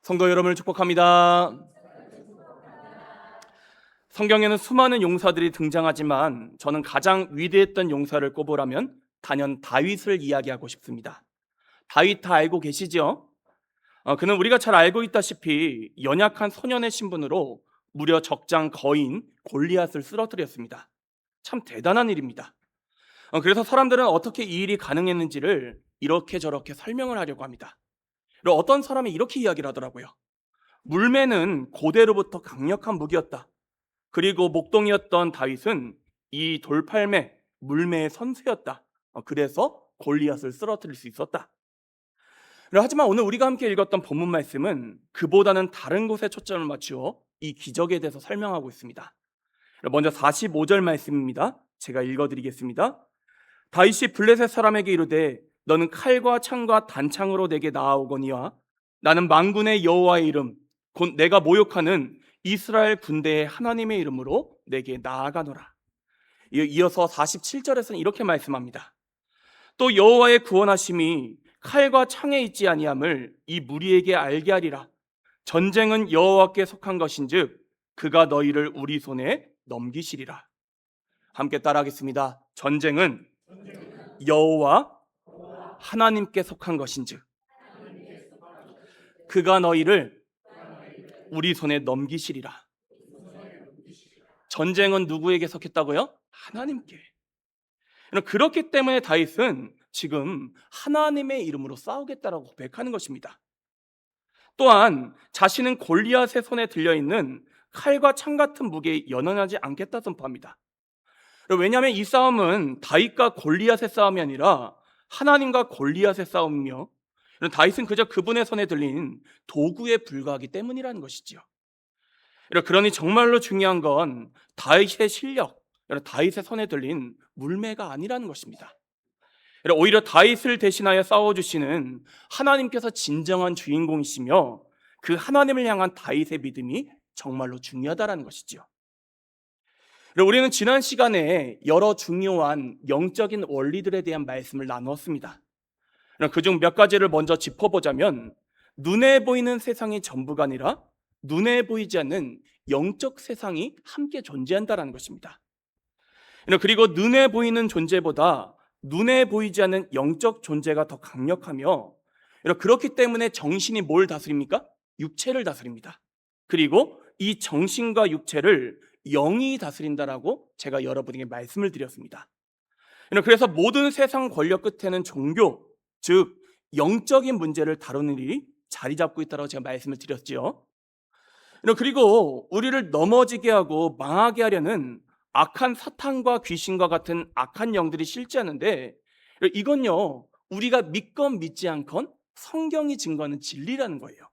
성도 여러분을 축복합니다. 성경에는 수많은 용사들이 등장하지만 저는 가장 위대했던 용사를 꼽으라면 단연 다윗을 이야기하고 싶습니다. 다윗 다 알고 계시죠? 그는 우리가 잘 알고 있다시피 연약한 소년의 신분으로 무려 적장 거인 골리앗을 쓰러뜨렸습니다. 참 대단한 일입니다. 그래서 사람들은 어떻게 이 일이 가능했는지를 이렇게 저렇게 설명을 하려고 합니다. 그리고 어떤 사람이 이렇게 이야기를 하더라고요. 물매는 고대로부터 강력한 무기였다. 그리고 목동이었던 다윗은 이 돌팔매, 물매의 선수였다. 그래서 골리앗을 쓰러뜨릴 수 있었다. 하지만 오늘 우리가 함께 읽었던 본문 말씀은 그보다는 다른 곳에 초점을 맞추어 이 기적에 대해서 설명하고 있습니다. 먼저 45절 말씀입니다. 제가 읽어드리겠습니다. 다윗이 블레셋 사람에게 이르되 너는 칼과 창과 단창으로 내게 나아오거니와 나는 만군의 여호와의 이름 곧 내가 모욕하는 이스라엘 군대의 하나님의 이름으로 내게 나아가노라. 이어서 47절에서는 이렇게 말씀합니다. 또 여호와의 구원하심이 칼과 창에 있지 아니함을 이 무리에게 알게 하리라. 전쟁은 여호와께 속한 것인즉 그가 너희를 우리 손에 넘기시리라. 함께 따라하겠습니다. 전쟁은 여호와 하나님께 속한 것인즉 그가 너희를 우리 손에 넘기시리라. 전쟁은 누구에게 속했다고요? 하나님께. 그렇기 때문에 다윗은 지금 하나님의 이름으로 싸우겠다라고 고백하는 것입니다. 또한 자신은 골리앗의 손에 들려있는 칼과 창 같은 무게에 연연하지 않겠다 선포합니다. 왜냐하면 이 싸움은 다윗과 골리앗의 싸움이 아니라 하나님과 골리앗의 싸움이며 다윗은 그저 그분의 손에 들린 도구에 불과하기 때문이라는 것이지요. 그러니 정말로 중요한 건 다윗의 실력, 다윗의 손에 들린 물매가 아니라는 것입니다. 오히려 다윗을 대신하여 싸워주시는 하나님께서 진정한 주인공이시며 그 하나님을 향한 다윗의 믿음이 정말로 중요하다는 것이지요. 우리는 지난 시간에 여러 중요한 영적인 원리들에 대한 말씀을 나누었습니다. 그중 몇 가지를 먼저 짚어보자면 눈에 보이는 세상이 전부가 아니라 눈에 보이지 않는 영적 세상이 함께 존재한다는 것입니다. 그리고 눈에 보이는 존재보다 눈에 보이지 않는 영적 존재가 더 강력하며 그렇기 때문에 정신이 뭘 다스립니까? 육체를 다스립니다. 그리고 이 정신과 육체를 영이 다스린다라고 제가 여러분에게 말씀을 드렸습니다. 그래서 모든 세상 권력 끝에는 종교, 즉 영적인 문제를 다루는 일이 자리 잡고 있다고 제가 말씀을 드렸죠. 그리고 우리를 넘어지게 하고 망하게 하려는 악한 사탄과 귀신과 같은 악한 영들이 실제하는데 이건요 우리가 믿건 믿지 않건 성경이 증거하는 진리라는 거예요.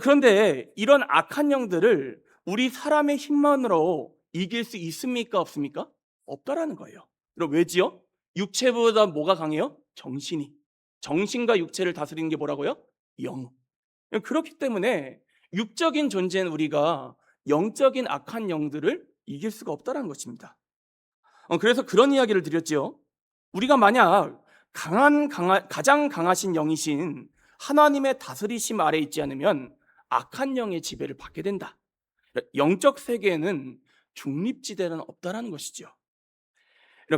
그런데 이런 악한 영들을 우리 사람의 힘만으로 이길 수 있습니까? 없습니까? 없다라는 거예요. 왜지요? 육체보다 뭐가 강해요? 정신이. 정신과 육체를 다스리는 게 뭐라고요? 영. 그렇기 때문에 육적인 존재인 우리가 영적인 악한 영들을 이길 수가 없다는 것입니다. 그래서 그런 이야기를 드렸죠. 우리가 만약 가장 강하신 영이신 하나님의 다스리심 아래 있지 않으면 악한 영의 지배를 받게 된다. 영적 세계에는 중립지대는 없다는 것이죠.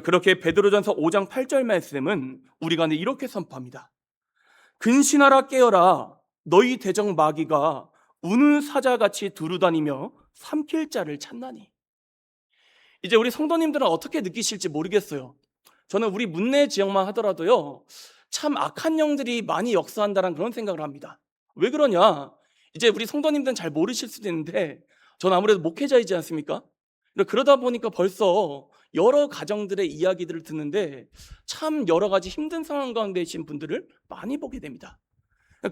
그렇게 베드로전서 5장 8절 말씀은 우리가 이렇게 선포합니다. 근신하라 깨어라 너희 대적 마귀가 우는 사자같이 두루다니며 삼킬 자를 찾나니. 이제 우리 성도님들은 어떻게 느끼실지 모르겠어요. 저는 우리 문내 지역만 하더라도요 참 악한 영들이 많이 역사한다는 그런 생각을 합니다. 왜 그러냐? 이제 우리 성도님들은 잘 모르실 수도 있는데 저는 아무래도 목회자이지 않습니까? 그러다 보니까 벌써 여러 가정들의 이야기들을 듣는데 참 여러 가지 힘든 상황 가운데 계신 분들을 많이 보게 됩니다.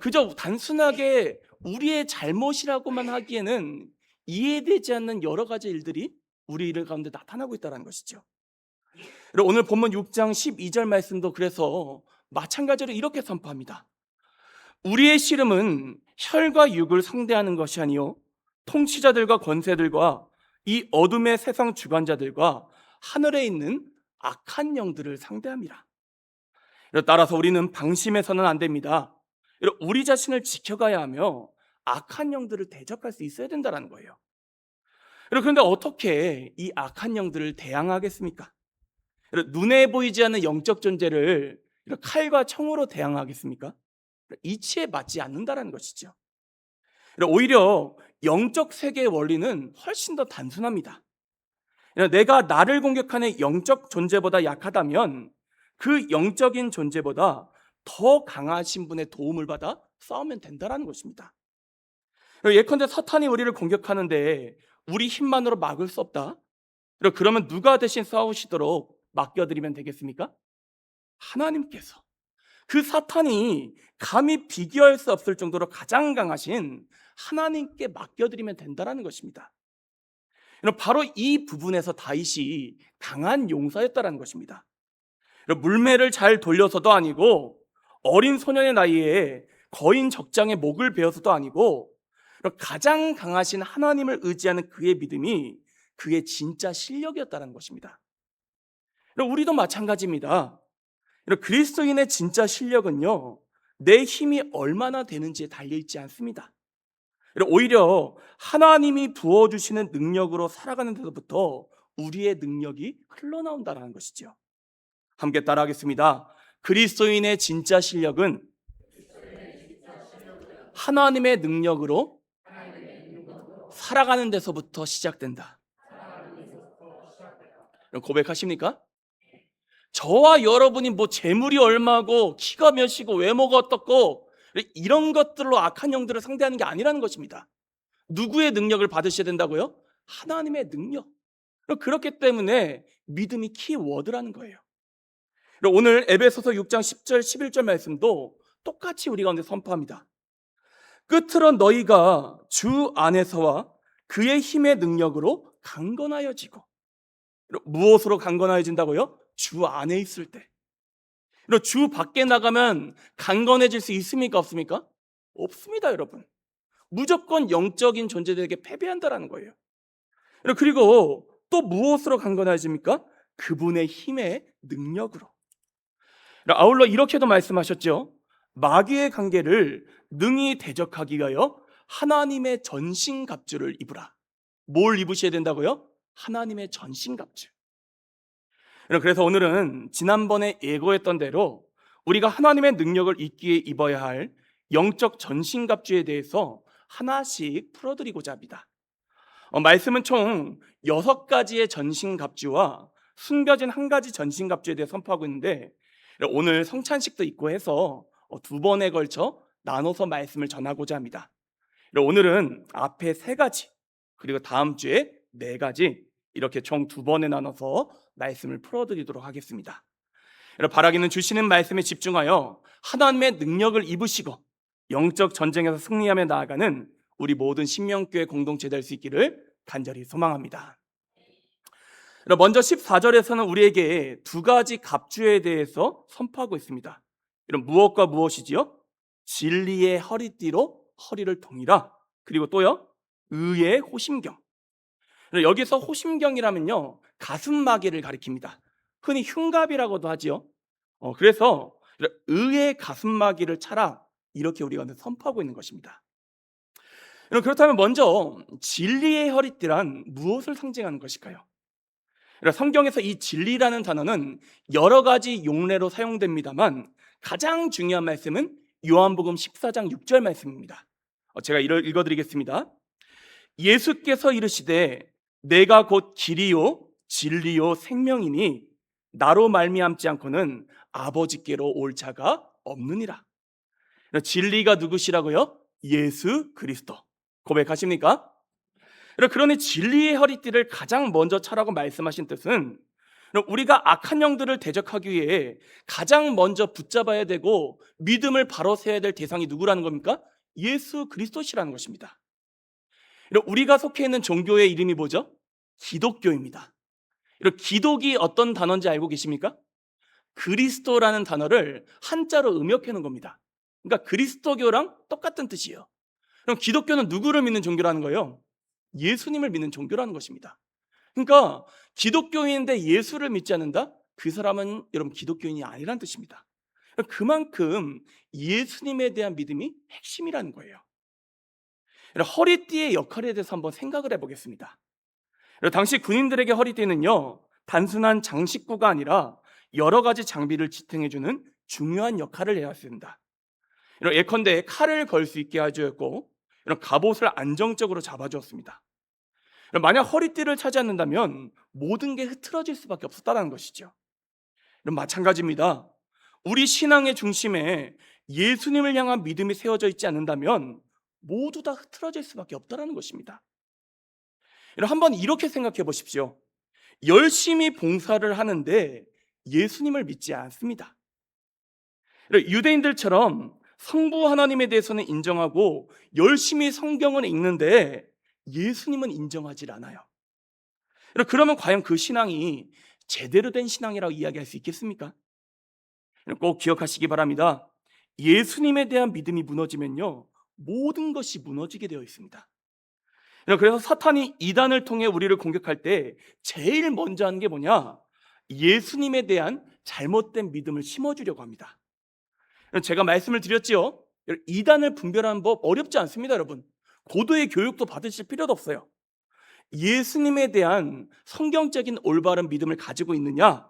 그저 단순하게 우리의 잘못이라고만 하기에는 이해되지 않는 여러 가지 일들이 우리 일 가운데 나타나고 있다는 것이죠. 오늘 본문 6장 12절 말씀도 그래서 마찬가지로 이렇게 선포합니다. 우리의 씨름은 혈과 육을 상대하는 것이 아니요 통치자들과 권세들과 이 어둠의 세상 주관자들과 하늘에 있는 악한 영들을 상대합니다. 따라서 우리는 방심해서는 안 됩니다. 우리 자신을 지켜가야 하며 악한 영들을 대적할 수 있어야 된다는 거예요. 그런데 어떻게 이 악한 영들을 대항하겠습니까? 눈에 보이지 않는 영적 존재를 칼과 청으로 대항하겠습니까? 이치에 맞지 않는다는 것이죠. 오히려 영적 세계의 원리는 훨씬 더 단순합니다. 내가 나를 공격하는 영적 존재보다 약하다면 그 영적인 존재보다 더 강하신 분의 도움을 받아 싸우면 된다는 것입니다. 예컨대 사탄이 우리를 공격하는데 우리 힘만으로 막을 수 없다. 그러면 누가 대신 싸우시도록 맡겨드리면 되겠습니까? 하나님께서. 그 사탄이 감히 비교할 수 없을 정도로 가장 강하신 하나님께 맡겨드리면 된다는 것입니다. 바로 이 부분에서 다윗이 강한 용사였다는 것입니다. 물매를 잘 돌려서도 아니고 어린 소년의 나이에 거인 적장의 목을 베어서도 아니고 가장 강하신 하나님을 의지하는 그의 믿음이 그의 진짜 실력이었다는 것입니다. 우리도 마찬가지입니다. 그리스도인의 진짜 실력은요, 내 힘이 얼마나 되는지에 달려있지 않습니다. 오히려 하나님이 부어주시는 능력으로 살아가는 데서부터 우리의 능력이 흘러나온다는 것이죠. 함께 따라하겠습니다. 그리스도인의 진짜 실력은 하나님의 능력으로 살아가는 데서부터 시작된다. 고백하십니까? 저와 여러분이 뭐 재물이 얼마고 키가 몇이고 외모가 어떻고 이런 것들로 악한 영들을 상대하는 게 아니라는 것입니다. 누구의 능력을 받으셔야 된다고요? 하나님의 능력. 그렇기 때문에 믿음이 키워드라는 거예요. 오늘 에베소서 6장 10절 11절 말씀도 똑같이 우리 가운데 선포합니다. 끝으로 너희가 주 안에서와 그의 힘의 능력으로 강건하여지고. 무엇으로 강건하여진다고요? 주 안에 있을 때. 주 밖에 나가면 강건해질 수 있습니까? 없습니까? 없습니다, 여러분. 무조건 영적인 존재들에게 패배한다는 거예요. 그리고 또 무엇으로 강건해집니까? 그분의 힘의 능력으로. 아울러 이렇게도 말씀하셨죠. 마귀의 관계를 능히 대적하기 위하여 하나님의 전신갑주를 입으라. 뭘 입으셔야 된다고요? 하나님의 전신갑주. 그래서 오늘은 지난번에 예고했던 대로 우리가 하나님의 능력을 입기에 입어야 할 영적 전신갑주에 대해서 하나씩 풀어드리고자 합니다. 말씀은 총 6가지의 전신갑주와 숨겨진 한 가지 전신갑주에 대해 선포하고 있는데 오늘 성찬식도 있고 해서 2번에 걸쳐 나눠서 말씀을 전하고자 합니다. 오늘은 앞에 3가지 그리고 다음 주에 4가지 이렇게 총 2번에 나눠서 말씀을 풀어드리도록 하겠습니다. 바라기는 주시는 말씀에 집중하여 하나님의 능력을 입으시고 영적 전쟁에서 승리하며 나아가는 우리 모든 신명교회 공동체 될 수 있기를 간절히 소망합니다. 먼저 14절에서는 우리에게 2가지 갑주에 대해서 선포하고 있습니다. 이런 무엇과 무엇이지요? 진리의 허리띠로 허리를 동이라. 그리고 또요, 의의 호심경. 여기서 호심경이라면요, 가슴마개를 가리킵니다. 흔히 흉갑이라고도 하지요. 그래서 의의 가슴마개를 차라 이렇게 우리가 선포하고 있는 것입니다. 그렇다면 먼저 진리의 허리띠란 무엇을 상징하는 것일까요? 성경에서 이 진리라는 단어는 여러 가지 용례로 사용됩니다만 가장 중요한 말씀은 요한복음 14장 6절 말씀입니다. 제가 읽어드리겠습니다. 예수께서 이르시되 내가 곧 길이요 진리요 생명이니 나로 말미암지 않고는 아버지께로 올 자가 없느니라. 진리가 누구시라고요? 예수 그리스도. 고백하십니까? 그러니 진리의 허리띠를 가장 먼저 차라고 말씀하신 뜻은 우리가 악한 영들을 대적하기 위해 가장 먼저 붙잡아야 되고 믿음을 바로 세워야 될 대상이 누구라는 겁니까? 예수 그리스도시라는 것입니다. 우리가 속해 있는 종교의 이름이 뭐죠? 기독교입니다. 기독이 어떤 단어인지 알고 계십니까? 그리스도라는 단어를 한자로 음역해 놓은 겁니다. 그러니까 그리스도교랑 똑같은 뜻이에요. 그럼 기독교는 누구를 믿는 종교라는 거예요? 예수님을 믿는 종교라는 것입니다. 그러니까 기독교인인데 예수를 믿지 않는다? 그 사람은 여러분 기독교인이 아니라는 뜻입니다. 그만큼 예수님에 대한 믿음이 핵심이라는 거예요. 허리띠의 역할에 대해서 한번 생각을 해보겠습니다. 당시 군인들에게 허리띠는요, 단순한 장식구가 아니라 여러 가지 장비를 지탱해주는 중요한 역할을 해야 했습니다. 예컨대 칼을 걸 수 있게 해주었고, 이런 갑옷을 안정적으로 잡아주었습니다. 만약 허리띠를 차지 않는다면 모든 게 흐트러질 수밖에 없었다는 것이죠. 마찬가지입니다. 우리 신앙의 중심에 예수님을 향한 믿음이 세워져 있지 않는다면 모두 다 흐트러질 수밖에 없다는 것입니다. 한번 이렇게 생각해 보십시오. 열심히 봉사를 하는데 예수님을 믿지 않습니다. 유대인들처럼 성부 하나님에 대해서는 인정하고 열심히 성경을 읽는데 예수님은 인정하지 않아요. 그러면 과연 그 신앙이 제대로 된 신앙이라고 이야기할 수 있겠습니까? 꼭 기억하시기 바랍니다. 예수님에 대한 믿음이 무너지면요, 모든 것이 무너지게 되어 있습니다. 그래서 사탄이 이단을 통해 우리를 공격할 때 제일 먼저 하는 게 뭐냐? 예수님에 대한 잘못된 믿음을 심어주려고 합니다. 제가 말씀을 드렸지요. 이단을 분별하는 법 어렵지 않습니다, 여러분. 고도의 교육도 받으실 필요도 없어요. 예수님에 대한 성경적인 올바른 믿음을 가지고 있느냐,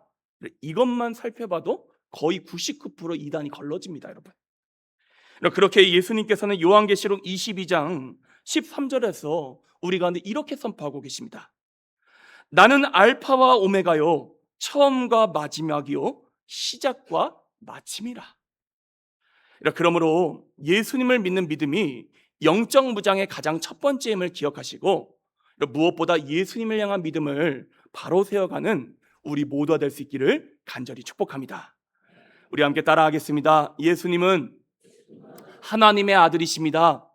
이것만 살펴봐도 거의 99% 이단이 걸러집니다, 여러분. 그렇게 예수님께서는 요한계시록 22장 13절에서 우리 가운데 이렇게 선포하고 계십니다. 나는 알파와 오메가요, 처음과 마지막이요, 시작과 마침이라. 그러므로 예수님을 믿는 믿음이 영적 무장의 가장 첫 번째임을 기억하시고, 무엇보다 예수님을 향한 믿음을 바로 세워가는 우리 모두가 될 수 있기를 간절히 축복합니다. 우리 함께 따라하겠습니다. 예수님은 하나님의 아들이십니다.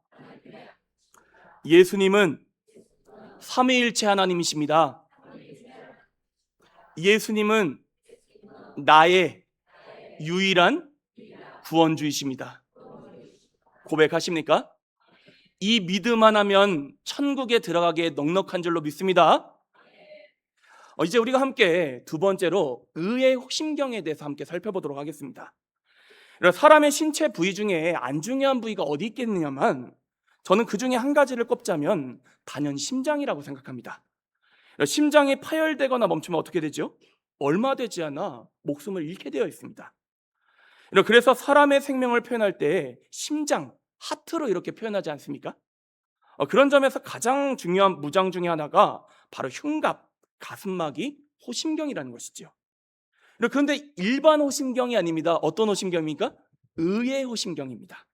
예수님은 삼위일체 하나님이십니다. 예수님은 나의 유일한 구원주이십니다. 고백하십니까? 이 믿음 하나면 천국에 들어가기에 넉넉한 줄로 믿습니다. 이제 우리가 함께 두 번째로 의의 혹심경에 대해서 함께 살펴보도록 하겠습니다. 사람의 신체 부위 중에 안 중요한 부위가 어디 있겠느냐만, 저는 그 중에 한 가지를 꼽자면 단연 심장이라고 생각합니다. 심장이 파열되거나 멈추면 어떻게 되죠? 얼마 되지 않아 목숨을 잃게 되어 있습니다. 그래서 사람의 생명을 표현할 때 심장, 하트로 이렇게 표현하지 않습니까? 그런 점에서 가장 중요한 무장 중에 하나가 바로 흉갑, 가슴막이 호심경이라는 것이죠. 그런데 일반 호심경이 아닙니다. 어떤 호심경입니까? 의의 호심경입니다.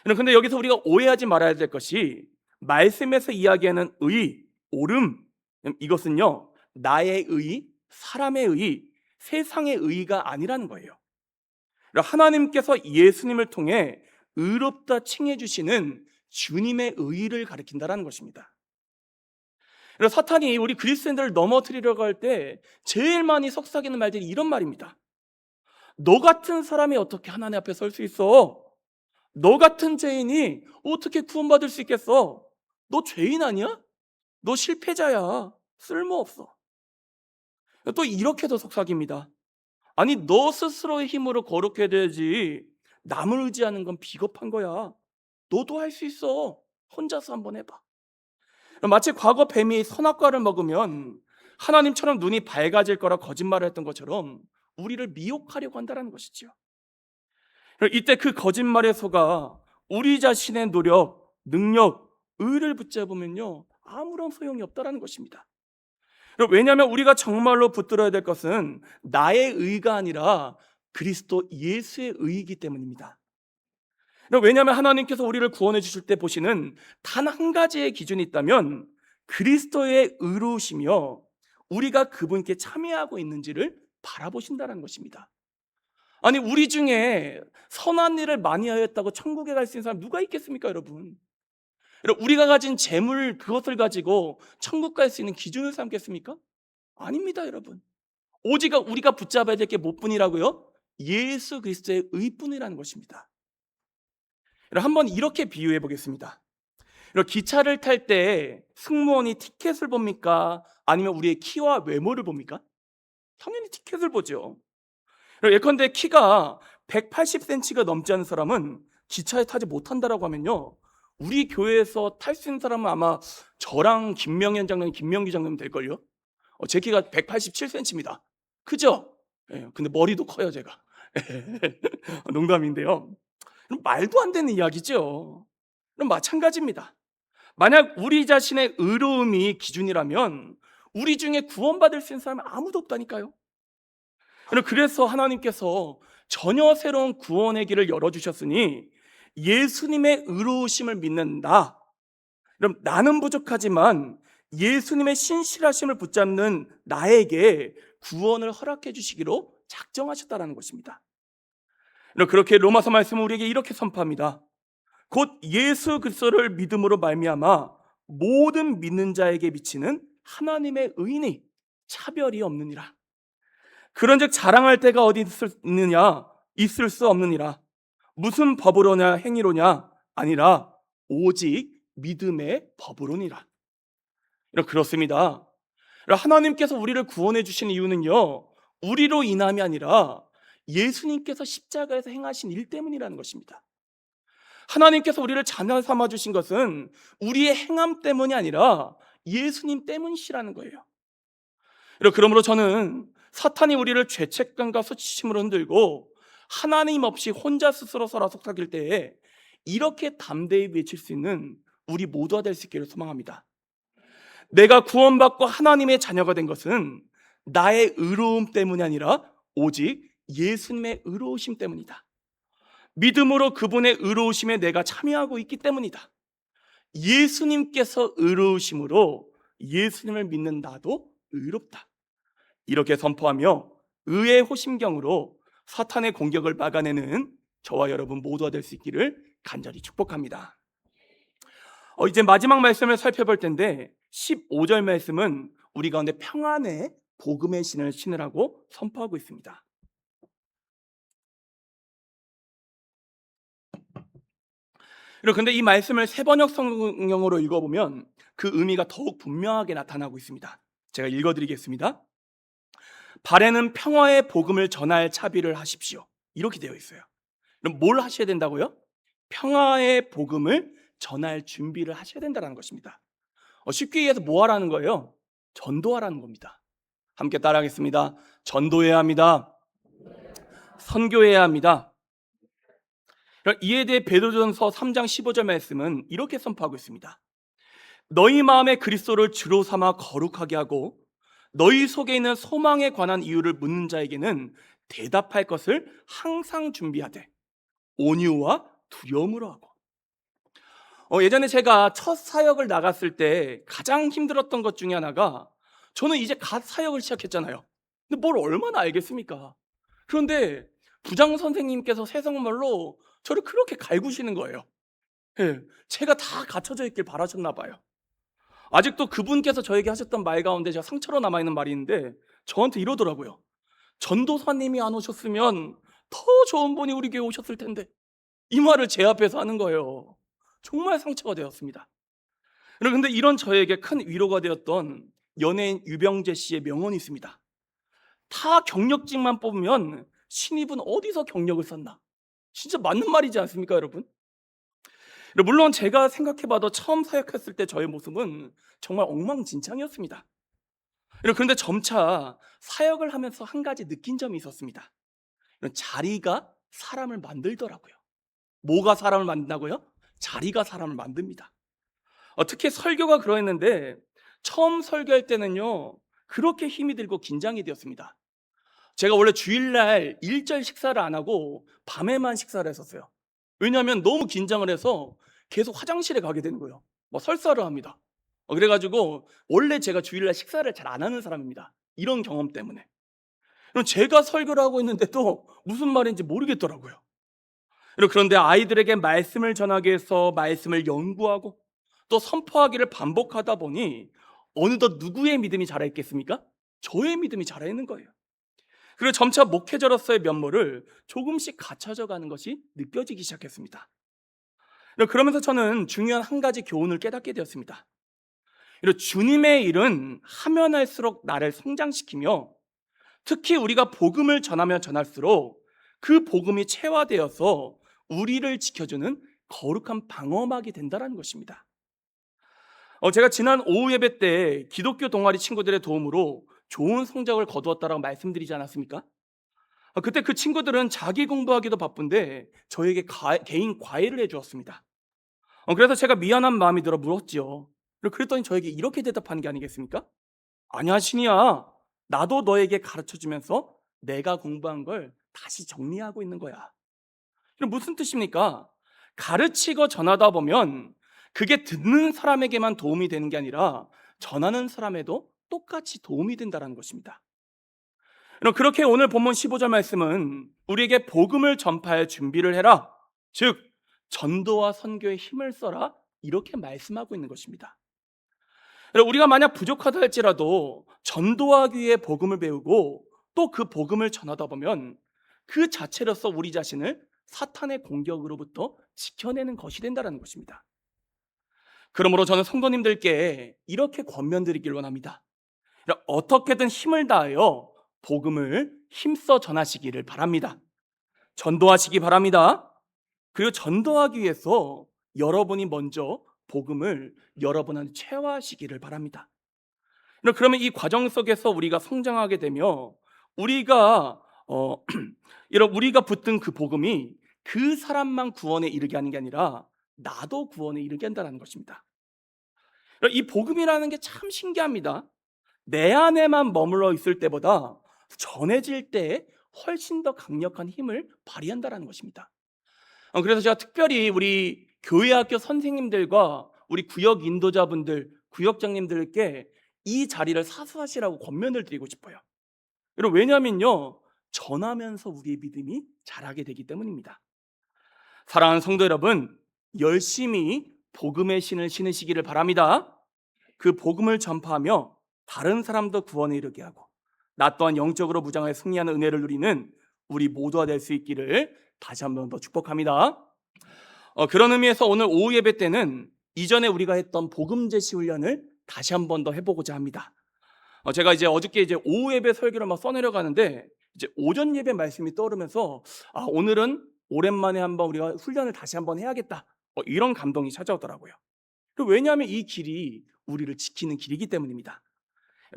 그런데 여기서 우리가 오해하지 말아야 될 것이, 말씀에서 이야기하는 의, 옳음, 이것은요, 나의 의, 사람의 의, 세상의 의가 아니라는 거예요. 하나님께서 예수님을 통해 의롭다 칭해 주시는 주님의 의를 가리킨다는 것입니다. 사탄이 우리 그리스도인들을 넘어뜨리려고 할 때 제일 많이 속삭이는 말들이 이런 말입니다. 너 같은 사람이 어떻게 하나님 앞에 설 수 있어? 너 같은 죄인이 어떻게 구원받을 수 있겠어? 너 죄인 아니야? 너 실패자야. 쓸모없어. 또 이렇게도 속삭입니다. 아니, 너 스스로의 힘으로 거룩해야 되지, 남을 의지하는 건 비겁한 거야. 너도 할 수 있어. 혼자서 한번 해봐. 마치 과거 뱀이 선악과를 먹으면 하나님처럼 눈이 밝아질 거라 거짓말을 했던 것처럼 우리를 미혹하려고 한다는 것이죠. 이때 그 거짓말에 속아 우리 자신의 노력, 능력, 의를 붙잡으면요, 아무런 소용이 없다는 것입니다. 왜냐하면 우리가 정말로 붙들어야 될 것은 나의 의가 아니라 그리스도 예수의 의이기 때문입니다. 왜냐하면 하나님께서 우리를 구원해 주실 때 보시는 단 한 가지의 기준이 있다면 그리스도의 의로우시며 우리가 그분께 참여하고 있는지를 바라보신다는 것입니다. 아니, 우리 중에 선한 일을 많이 하였다고 천국에 갈 수 있는 사람 누가 있겠습니까, 여러분? 우리가 가진 재물, 그것을 가지고 천국 갈 수 있는 기준을 삼겠습니까? 아닙니다, 여러분. 오직 우리가 붙잡아야 될 게 무엇뿐이라고요? 예수 그리스도의 의뿐이라는 것입니다. 한번 이렇게 비유해 보겠습니다. 기차를 탈 때 승무원이 티켓을 봅니까? 아니면 우리의 키와 외모를 봅니까? 당연히 티켓을 보죠. 예컨대 키가 180cm가 넘지 않은 사람은 기차에 타지 못한다라고 하면요, 우리 교회에서 탈 수 있는 사람은 아마 저랑 김명현 장로님, 김명기 장로님 될걸요. 제 키가 187cm입니다. 그죠? 예, 근데 머리도 커요, 제가. 농담인데요. 그럼 말도 안 되는 이야기죠. 그럼 마찬가지입니다. 만약 우리 자신의 의로움이 기준이라면 우리 중에 구원받을 수 있는 사람은 아무도 없다니까요. 그래서 하나님께서 전혀 새로운 구원의 길을 열어주셨으니 예수님의 의로우심을 믿는 그럼 나는 부족하지만 예수님의 신실하심을 붙잡는 나에게 구원을 허락해 주시기로 작정하셨다는 것입니다. 그렇게 로마서 말씀은 우리에게 이렇게 선포합니다. 곧 예수 그리스도를 믿음으로 말미암아 모든 믿는 자에게 미치는 하나님의 의인이 차별이 없느니라. 그런즉 자랑할 때가 어디 있느냐? 있을 수 없느니라. 무슨 법으로냐 행위로냐? 아니라 오직 믿음의 법으로니라. 그렇습니다. 하나님께서 우리를 구원해 주신 이유는요, 우리로 인함이 아니라 예수님께서 십자가에서 행하신 일 때문이라는 것입니다. 하나님께서 우리를 자녀 삼아 주신 것은 우리의 행함 때문이 아니라 예수님 때문이시라는 거예요. 그러므로 저는 사탄이 우리를 죄책감과 수치심으로 흔들고 하나님 없이 혼자 스스로 살아 속삭일 때에 이렇게 담대히 외칠 수 있는 우리 모두가 될 수 있기를 소망합니다. 내가 구원받고 하나님의 자녀가 된 것은 나의 의로움 때문이 아니라 오직 예수님의 의로우심 때문이다. 믿음으로 그분의 의로우심에 내가 참여하고 있기 때문이다. 예수님께서 의로우심으로 예수님을 믿는 나도 의롭다. 이렇게 선포하며 의의 호심경으로 사탄의 공격을 막아내는 저와 여러분 모두가 될 수 있기를 간절히 축복합니다. 이제 마지막 말씀을 살펴볼 텐데 15절 말씀은 우리 가운데 평안의 복음의 신을 신으라고 선포하고 있습니다. 그런데 이 말씀을 세번역 성경으로 읽어보면 그 의미가 더욱 분명하게 나타나고 있습니다. 제가 읽어드리겠습니다. 발에는 평화의 복음을 전할 차비를 하십시오. 이렇게 되어 있어요. 그럼 뭘 하셔야 된다고요? 평화의 복음을 전할 준비를 하셔야 된다는 것입니다. 쉽게 얘기해서 뭐 하라는 거예요? 전도하라는 겁니다. 함께 따라하겠습니다. 전도해야 합니다. 선교해야 합니다. 이에 대해 베드로전서 3장 15절 말씀은 이렇게 선포하고 있습니다. 너희 마음에 그리스도를 주로 삼아 거룩하게 하고 너희 속에 있는 소망에 관한 이유를 묻는 자에게는 대답할 것을 항상 준비하되 온유와 두려움으로 하고. 예전에 제가 첫 사역을 나갔을 때 가장 힘들었던 것 중에 하나가, 저는 이제 갓 사역을 시작했잖아요. 근데 뭘 얼마나 알겠습니까? 그런데 부장 선생님께서 세상말로 저를 그렇게 갈구시는 거예요. 예, 제가 다 갖춰져 있길 바라셨나 봐요. 아직도 그분께서 저에게 하셨던 말 가운데 제가 상처로 남아있는 말이 있는데 저한테 이러더라고요. 전도사님이 안 오셨으면 더 좋은 분이 우리 교회에 오셨을 텐데. 이 말을 제 앞에서 하는 거예요. 정말 상처가 되었습니다. 그런데 이런 저에게 큰 위로가 되었던 연예인 유병재 씨의 명언이 있습니다. 타 경력직만 뽑으면 신입은 어디서 경력을 쌓나? 진짜 맞는 말이지 않습니까, 여러분? 물론 제가 생각해봐도 처음 사역했을 때 저의 모습은 정말 엉망진창이었습니다. 그런데 점차 사역을 하면서 한 가지 느낀 점이 있었습니다. 자리가 사람을 만들더라고요. 뭐가 사람을 만든다고요? 자리가 사람을 만듭니다. 특히 설교가 그러했는데 처음 설교할 때는요, 그렇게 힘이 들고 긴장이 되었습니다. 제가 원래 주일날 일절 식사를 안 하고 밤에만 식사를 했었어요. 왜냐하면 너무 긴장을 해서 계속 화장실에 가게 되는 거예요. 설사를 합니다. 그래가지고 원래 제가 주일날 식사를 잘 안 하는 사람입니다. 이런 경험 때문에. 그럼 제가 설교를 하고 있는데도 무슨 말인지 모르겠더라고요. 그런데 아이들에게 말씀을 전하기 위해서 말씀을 연구하고 또 선포하기를 반복하다 보니 어느덧 누구의 믿음이 자라있겠습니까? 저의 믿음이 자라있는 거예요. 그리고 점차 목회자로서의 면모를 조금씩 갖춰져 가는 것이 느껴지기 시작했습니다. 그러면서 저는 중요한 한 가지 교훈을 깨닫게 되었습니다. 주님의 일은 하면 할수록 나를 성장시키며 특히 우리가 복음을 전하면 전할수록 그 복음이 체화되어서 우리를 지켜주는 거룩한 방어막이 된다는 것입니다. 제가 지난 오후 예배 때 기독교 동아리 친구들의 도움으로 좋은 성적을 거두었다라고 말씀드리지 않았습니까? 그때 그 친구들은 자기 공부하기도 바쁜데 저에게 개인 과외를 해주었습니다. 그래서 제가 미안한 마음이 들어 물었지요. 그랬더니 저에게 이렇게 대답하는 게 아니겠습니까? 아니야, 신이야. 나도 너에게 가르쳐주면서 내가 공부한 걸 다시 정리하고 있는 거야. 이건 무슨 뜻입니까? 가르치고 전하다 보면 그게 듣는 사람에게만 도움이 되는 게 아니라 전하는 사람에도 똑같이 도움이 된다는 것입니다. 그렇게 오늘 본문 15절 말씀은 우리에게 복음을 전파할 준비를 해라. 즉, 전도와 선교에 힘을 써라. 이렇게 말씀하고 있는 것입니다. 우리가 만약 부족하다 할지라도 전도하기 위해 복음을 배우고 또 그 복음을 전하다 보면 그 자체로서 우리 자신을 사탄의 공격으로부터 지켜내는 것이 된다는 것입니다. 그러므로 저는 성도님들께 이렇게 권면드리길 원합니다. 어떻게든 힘을 다하여 복음을 힘써 전하시기를 바랍니다. 전도하시기 바랍니다. 그리고 전도하기 위해서 여러분이 먼저 복음을 여러분한테 체화하시기를 바랍니다. 그러면 이 과정 속에서 우리가 성장하게 되며 우리가 우리가 붙든 그 복음이 그 사람만 구원에 이르게 하는 게 아니라 나도 구원에 이르게 한다는 것입니다. 이 복음이라는 게 참 신기합니다. 내 안에만 머물러 있을 때보다 전해질 때 훨씬 더 강력한 힘을 발휘한다는 것입니다. 그래서 제가 특별히 우리 교회 학교 선생님들과 우리 구역 인도자분들, 구역장님들께 이 자리를 사수하시라고 권면을 드리고 싶어요. 왜냐하면요, 전하면서 우리의 믿음이 자라게 되기 때문입니다. 사랑하는 성도 여러분, 열심히 복음의 신을 신으시기를 바랍니다. 그 복음을 전파하며 다른 사람도 구원에 이르게 하고 나 또한 영적으로 무장하여 승리하는 은혜를 누리는 우리 모두가 될 수 있기를 다시 한 번 더 축복합니다. 그런 의미에서 오늘 오후 예배 때는 이전에 우리가 했던 복음 제시 훈련을 다시 한 번 더 해보고자 합니다. 제가 어저께 오후 예배 설교를 막 써내려가는데 오전 예배 말씀이 떠오르면서 오늘은 오랜만에 한번 우리가 훈련을 다시 한번 해야겠다, 이런 감동이 찾아오더라고요. 왜냐하면 이 길이 우리를 지키는 길이기 때문입니다.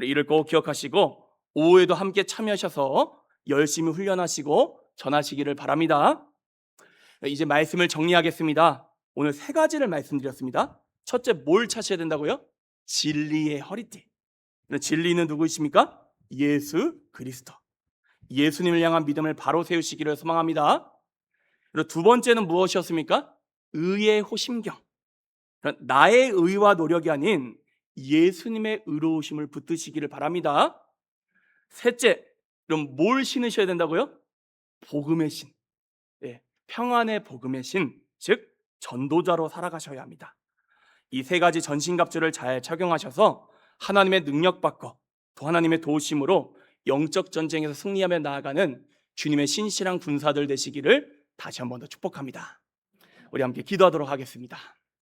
이를 꼭 기억하시고 오후에도 함께 참여하셔서 열심히 훈련하시고 전하시기를 바랍니다. 이제 말씀을 정리하겠습니다. 오늘 3가지를 말씀드렸습니다. 첫째, 뭘 찾으셔야 된다고요? 진리의 허리띠. 진리는 누구이십니까? 예수 그리스도. 예수님을 향한 믿음을 바로 세우시기를 소망합니다. 그리고 두 번째는 무엇이었습니까? 의의 호심경. 나의 의와 노력이 아닌 예수님의 의로우심을 붙드시기를 바랍니다. 셋째, 그럼 뭘 신으셔야 된다고요? 복음의 신. 평안의 복음의 신, 즉 전도자로 살아가셔야 합니다. 이 3가지 전신갑주를 잘 착용하셔서 하나님의 능력받고 또 하나님의 도우심으로 영적 전쟁에서 승리하며 나아가는 주님의 신실한 군사들 되시기를 다시 한 번 더 축복합니다. 우리 함께 기도하도록 하겠습니다.